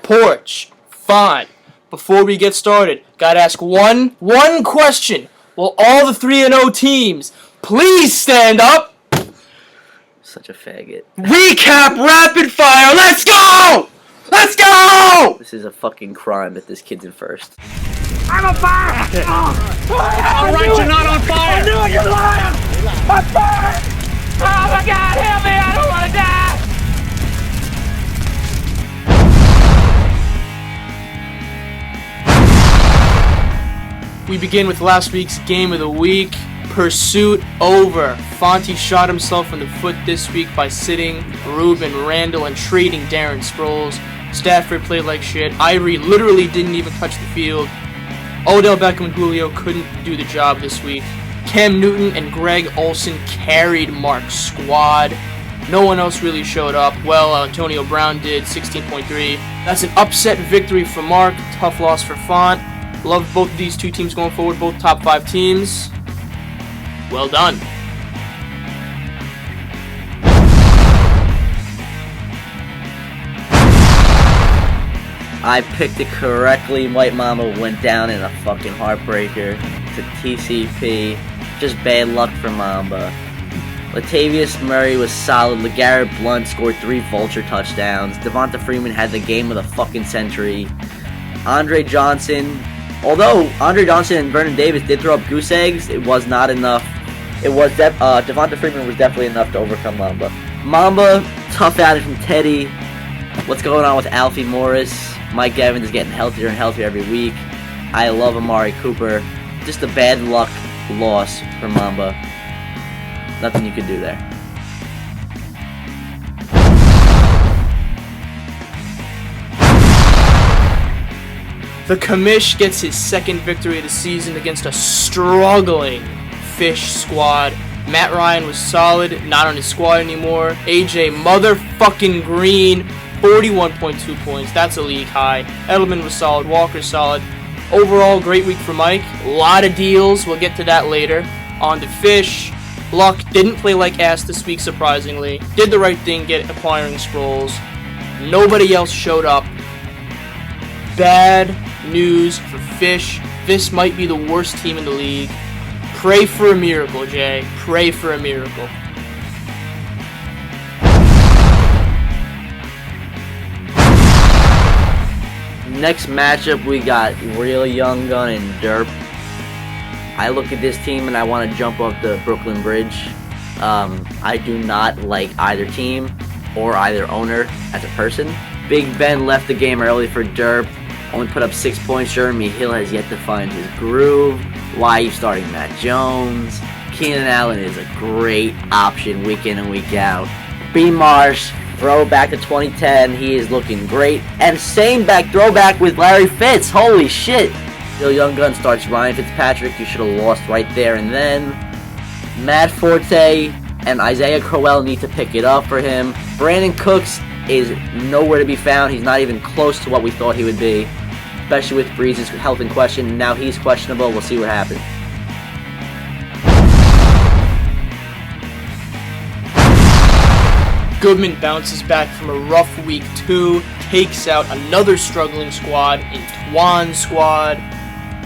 porch. Fine. Before we get started, gotta ask one question. Will all the 3-0 teams please stand up? Such a faggot. Recap rapid fire. Let's go! Let's go! This is a fucking crime that this kid's in first. I'm on fire! All right, you're not on fire! I knew it, you're lying! I'm fired! Oh my God, help me! I don't want to die! We begin with last week's game of the week. Pursuit over. Fonte shot himself in the foot this week by sitting Ruben Randall and trading Darren Sproles. Stafford played like shit. Ivory literally didn't even touch the field. Odell Beckham and Julio couldn't do the job this week. Cam Newton and Greg Olsen carried Mark's squad. No one else really showed up. Well, Antonio Brown did, 16.3. That's an upset victory for Mark. Tough loss for Font. Love both of these two teams going forward, both top 5 teams. Well done. I picked it correctly. White Mamba went down in a fucking heartbreaker to TCP. Just bad luck for Mamba. Latavius Murray was solid. LeGarrette Blount scored 3 vulture touchdowns. Devonta Freeman had the game of the fucking century. Andre Johnson, although Andre Johnson and Vernon Davis did throw up goose eggs, it was not enough. Devonta Freeman was definitely enough to overcome Mamba. Mamba, tough outing from Teddy. What's going on with Alfie Morris? Mike Evans is getting healthier and healthier every week. I love Amari Cooper. Just a bad luck loss for Mamba. Nothing you could do there. The Commish gets his second victory of the season against a struggling Fish squad. Matt Ryan was solid, not on his squad anymore. AJ motherfucking Green, 41.2 points. That's a league high. Edelman was solid. Walker solid. Overall, great week for Mike. A lot of deals. We'll get to that later. On to Fish. Luck didn't play like ass this week, surprisingly. Did the right thing, acquiring Sproles. Nobody else showed up. Bad news for Fish. This might be the worst team in the league. Pray for a miracle, Jay. Pray for a miracle. Next matchup, we got Real Young Gun and Derp. I look at this team and I want to jump off the Brooklyn Bridge. I do not like either team or either owner as a person. Big Ben left the game early for Derp. Only put up 6 points. Jeremy Hill has yet to find his groove. Why are you starting Matt Jones? Keenan Allen is a great option week in and week out. B. Marsh, throwback to 2010. He is looking great. And same throwback with Larry Fitz. Holy shit. Real Young Gun starts Ryan Fitzpatrick. You should have lost right there and then. Matt Forte and Isaiah Crowell need to pick it up for him. Brandon Cooks is nowhere to be found. He's not even close to what we thought he would be, especially with Breeze's health in question. Now he's questionable. We'll see what happens. Goodman bounces back from a rough week 2, takes out another struggling squad in Twan's squad.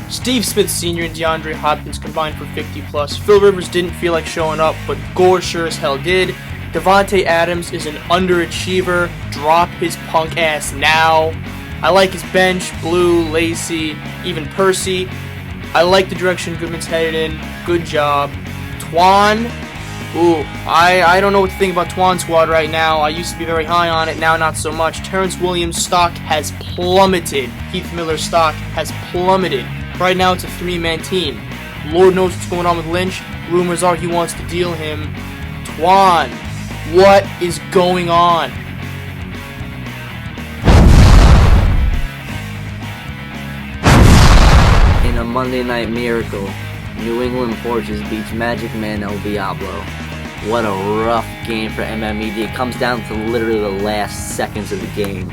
Steve Smith Sr. and DeAndre Hopkins combined for 50+. Phil Rivers didn't feel like showing up, but Gore sure as hell did. Devontae Adams is an underachiever. Drop his punk ass now. I like his bench, Blue, Lacey, even Percy. I like the direction Goodman's headed in. Good job. Twan. Ooh, I don't know what to think about Twan's squad right now. I used to be very high on it, now not so much. Terrence Williams' stock has plummeted. Heath Miller's stock has plummeted. Right now it's a 3-man team. Lord knows what's going on with Lynch. Rumors are he wants to deal him. Twan, what is going on? In a Monday Night Miracle, New England Fortress beats Magic Man El Diablo. What a rough game for MMED. It comes down to literally the last seconds of the game.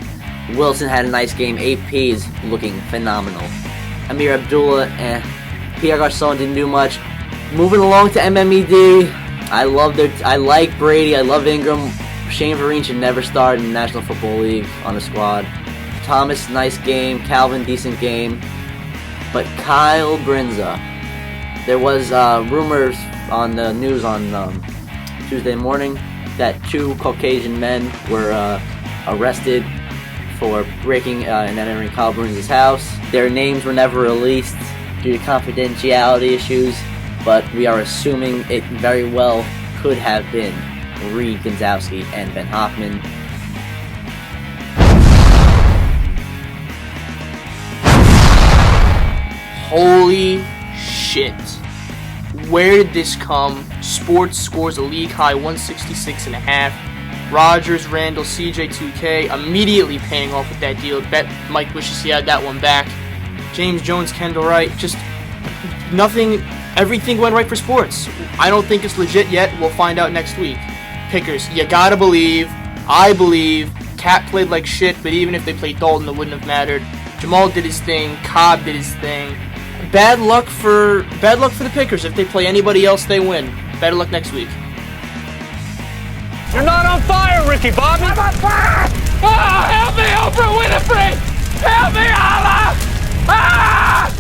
Wilson had a nice game. AP is looking phenomenal. Amir Abdullah, Pierre Garçon didn't do much. Moving along to MMED, I like Brady, I love Ingram. Shane Vereen should never start in the National Football League on the squad. Thomas, nice game. Calvin, decent game. But Kyle Brinza, there was rumors on the news on Tuesday morning that 2 Caucasian men were arrested for breaking and entering Kyle Brinza's house. Their names were never released due to confidentiality issues, but we are assuming it very well could have been Reed Gonzowski and Ben Hoffman. Holy shit. Where did this come? Sports scores a league high 166.5. Rogers, Randall, CJ2K immediately paying off with that deal. Bet Mike wishes he had that one back. James Jones, Kendall Wright, just nothing, everything went right for sports. I don't think it's legit yet. We'll find out next week. Pickers, you gotta believe. I believe. Cat played like shit, but even if they played Dalton, it wouldn't have mattered. Jamal did his thing. Cobb did his thing. Bad luck for the Pickers. If they play anybody else, they win. Better luck next week. You're not on fire, Ricky Bobby! I'm on fire! Oh, help me, Oprah Winfrey! Help me, Allah! Ah!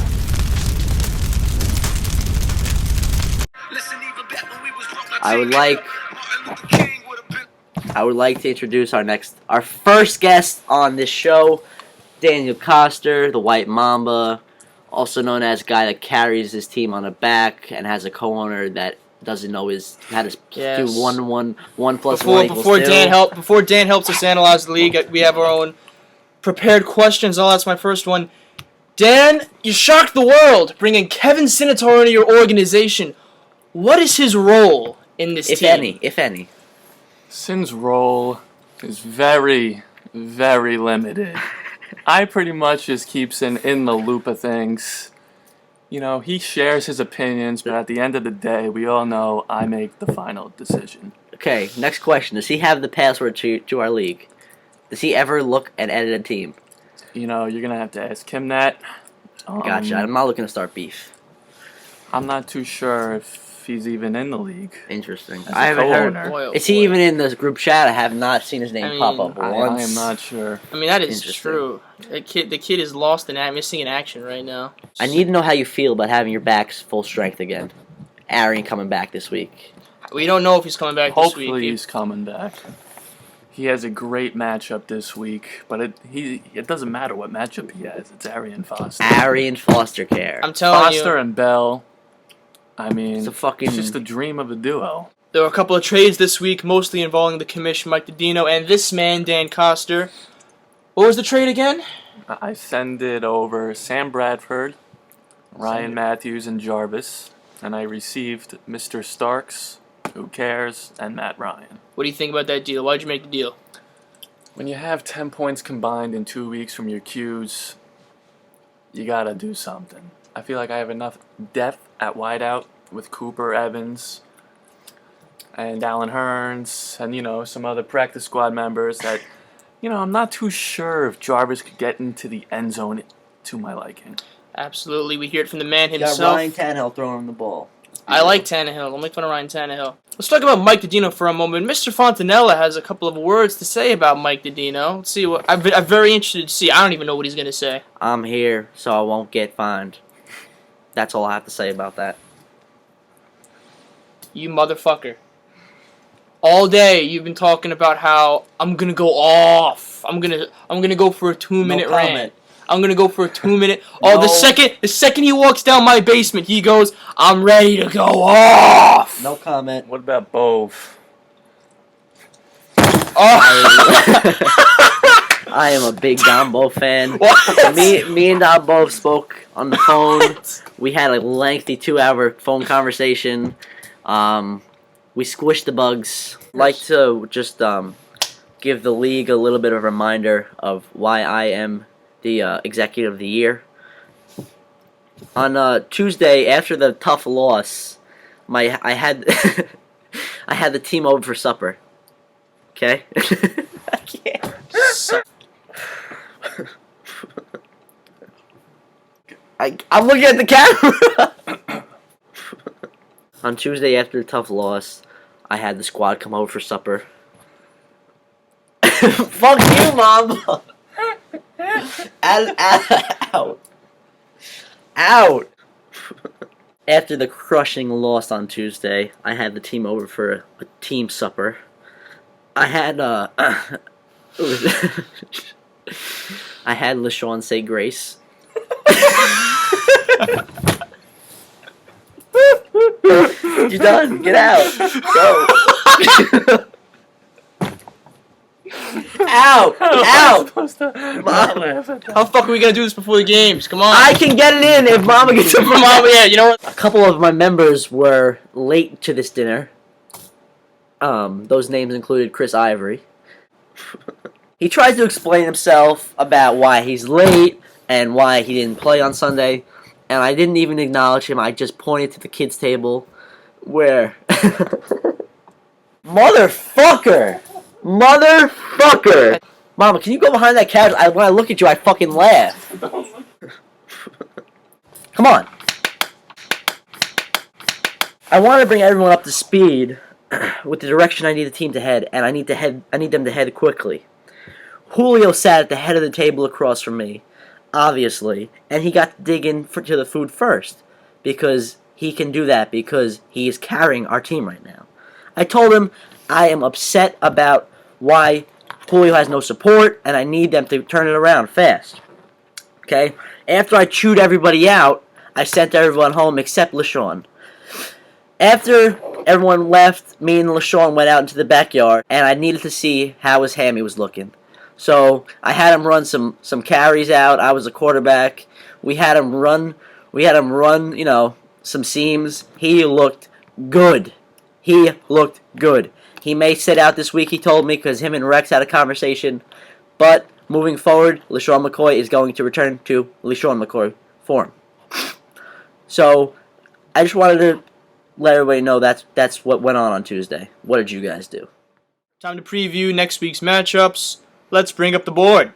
I would like to introduce our first guest on this show, Daniel Koster, the White Mamba, also known as a guy that carries his team on the back and has a co-owner that doesn't know how to do 1 plus 1 equals 2. Before Dan helps us analyze the league, we have our own prepared questions. Oh, that's my first one. Dan, you shocked the world bringing Kevin Sinator into your organization. What is his role in this team? If any. Sin's role is very, very limited. I pretty much just keeps in the loop of things. You know, he shares his opinions, but at the end of the day, we all know I make the final decision. Okay, next question. Does he have the password to our league? Does he ever look and edit a team? You know, you're going to have to ask him that. Gotcha. I'm not looking to start beef. I'm not too sure if he's even in the league. Interesting. As a I haven't heard. co-owner. Boy, oh Is he boy. even in this group chat? I have not seen his name pop up once. I am not sure. I mean, that is Interesting. true. The kid is lost and missing in action right now. I need to know how you feel about having your backs full strength again. Arian coming back this week. We don't know if he's coming back this week. Hopefully he's coming back. He has a great matchup this week, but it doesn't matter what matchup he has. It's Arian Foster. Arian Foster Care. I'm telling Foster you, and Bell. I mean, It's just a dream of a duo. there were a couple of trades this week, mostly involving the commission, Mike Didino, and this man, Dan Koster. What was the trade again? I send it over Sam Bradford, Ryan Matthews, and Jarvis, and I received Mr. Starks, Who Cares, and Matt Ryan. What do you think about that deal? Why'd you make the deal? When you have 10 points combined in 2 weeks from your Qs, you gotta do something. I feel like I have enough depth at wideout with Cooper Evans and Alan Hearns and, you know, some other practice squad members that, you know, I'm not too sure if Jarvis could get into the end zone to my liking. Absolutely. We hear it from the man Got himself. Ryan Tannehill throwing him the ball. I like Tannehill. Don't make fun of Ryan Tannehill. Let's talk about Mike Didino for a moment. Mr. Fontanella has a couple of words to say about Mike Didino. Let's see what I'm very interested to see. I don't even know what he's going to say. I'm here, so I won't get fined. That's all I have to say about that. You motherfucker. All day you've been talking about how I'm gonna go off. I'm gonna go for a 2-minute rant. comment. I'm gonna go for a 2-minute. Oh, No. the second he walks down my basement, he goes, "I'm ready to go off." No comment. What about Bove? I am a big Dombo fan. What? Me and Dombo spoke on the phone. We had a lengthy 2-hour phone conversation. We squished the bugs. Like to just give the league a little bit of a reminder of why I am the executive of the year. On Tuesday, after the tough loss, I had I had the team over for supper. Okay. I can't. I'm looking at the camera. On Tuesday after the tough loss, I had the squad come over for supper. Fuck you, Mom. Out. Out. After the crushing loss on Tuesday, I had the team over for a team supper. I had I had LaShawn say grace. You done? Get out. Go. Ow! Ow! How the fuck are we gonna do this before the games? Come on. I can get it in if Mama gets it from Mama, yeah, you know what? A couple of my members were late to this dinner. Those names included Chris Ivory. He tries to explain himself about why he's late and why he didn't play on Sunday, and I didn't even acknowledge him. I just pointed to the kids' table where... Motherfucker! Motherfucker! Mama, can you go behind that couch? When I look at you, I fucking laugh. Come on. I want to bring everyone up to speed with the direction I need the team to head, and I need them to head quickly. Julio sat at the head of the table across from me, obviously, and he got to dig in to the food first, because he can do that because he is carrying our team right now. I told him I am upset about why Julio has no support, and I need them to turn it around fast. Okay? After I chewed everybody out, I sent everyone home except LaShawn. After everyone left, me and LaShawn went out into the backyard, and I needed to see how his hammy was looking. So I had him run some carries out. I was a quarterback. We had him run, you know, some seams. He looked good. He looked good. He may sit out this week, he told me, because him and Rex had a conversation. But moving forward, LaShawn McCoy is going to return to LaShawn McCoy form. So I just wanted to let everybody know that's what went on Tuesday. What did you guys do? Time to preview next week's matchups. Let's bring up the board.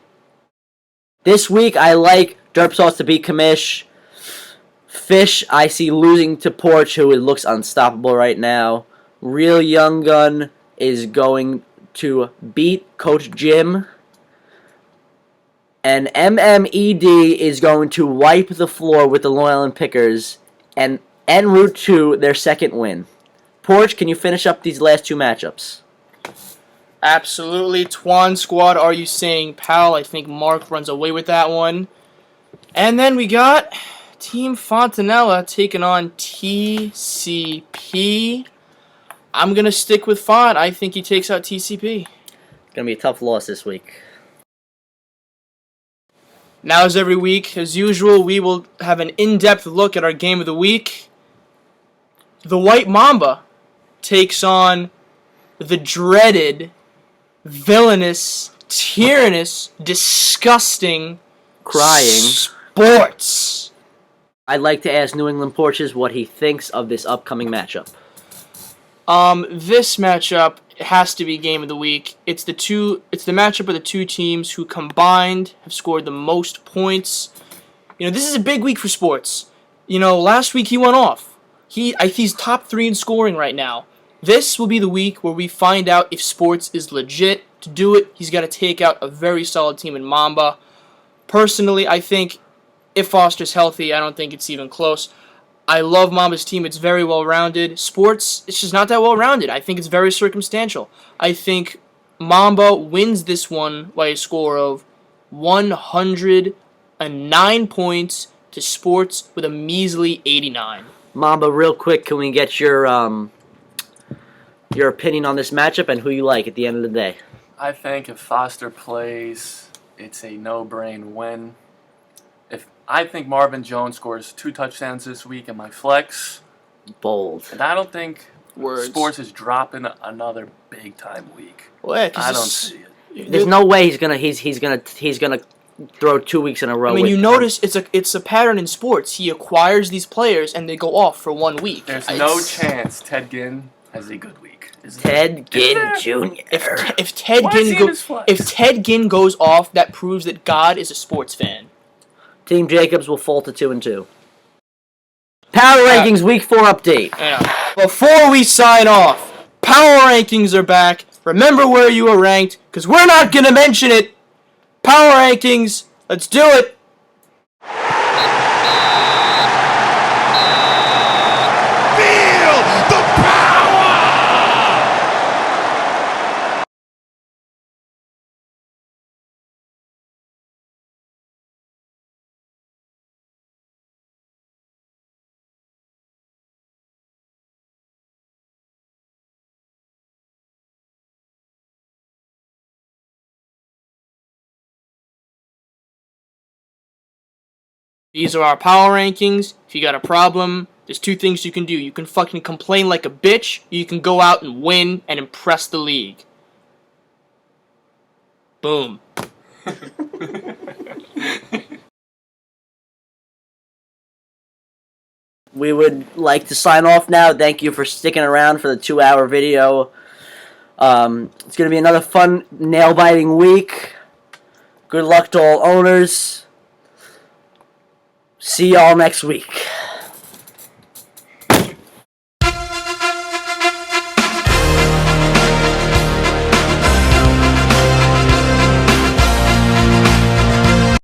This week, I like Derp Sauce to beat Kamish. Fish, I see losing to Porch, who looks unstoppable right now. Real Young Gun is going to beat Coach Jim. And MMED is going to wipe the floor with the Long Island Pickers and en route to their second win. Porch, can you finish up these last two matchups? Absolutely. Twan Squad, are you saying pal? I think Mark runs away with that one. And then we got Team Fontanella taking on TCP. I'm going to stick with Font. I think he takes out TCP. It's going to be a tough loss this week. Now, as every week, as usual, we will have an in-depth look at our game of the week. The White Mamba takes on the dreaded, villainous, tyrannous, disgusting, crying Sports. I'd like to ask New England Porches what he thinks of this upcoming matchup. This matchup has to be game of the week. It's the matchup of the two teams who combined have scored the most points. You know, this is a big week for Sports. You know, last week he went off. He's top 3 in scoring right now. This will be the week where we find out if Sports is legit. To do it, he's got to take out a very solid team in Mamba. Personally, I think if Foster's healthy, I don't think it's even close. I love Mamba's team. It's very well-rounded. Sports, it's just not that well-rounded. I think it's very circumstantial. I think Mamba wins this one by a score of 109 points to Sports with a measly 89. Mamba, real quick, can we get your opinion on this matchup and who you like at the end of the day? I think if Foster plays, it's a no-brain win. I think Marvin Jones scores 2 touchdowns this week in my flex. Bold. And I don't think Words. Sports is dropping another big-time week. Well, yeah, I don't see it. There's no way he's gonna throw 2 weeks in a row. I mean, you notice it's a pattern in sports. He acquires these players and they go off for 1 week. There's no chance Ted Ginn has a good week. Ted Ginn Jr. If Ted Ginn goes off, that proves that God is a sports fan. Team Jacobs will fall to 2-2. Power Rankings Week 4 update. Before we sign off, Power Rankings are back. Remember where you were ranked, because we're not going to mention it. Power Rankings, Let's do it! Feel the power! These are our power rankings. If you got a problem, there's two things you can do. You can fucking complain like a bitch, or you can go out and win and impress the league. Boom. We would like to sign off now. Thank you for sticking around for the 2-hour video. It's going to be another fun, nail-biting week. Good luck to all owners. See y'all next week.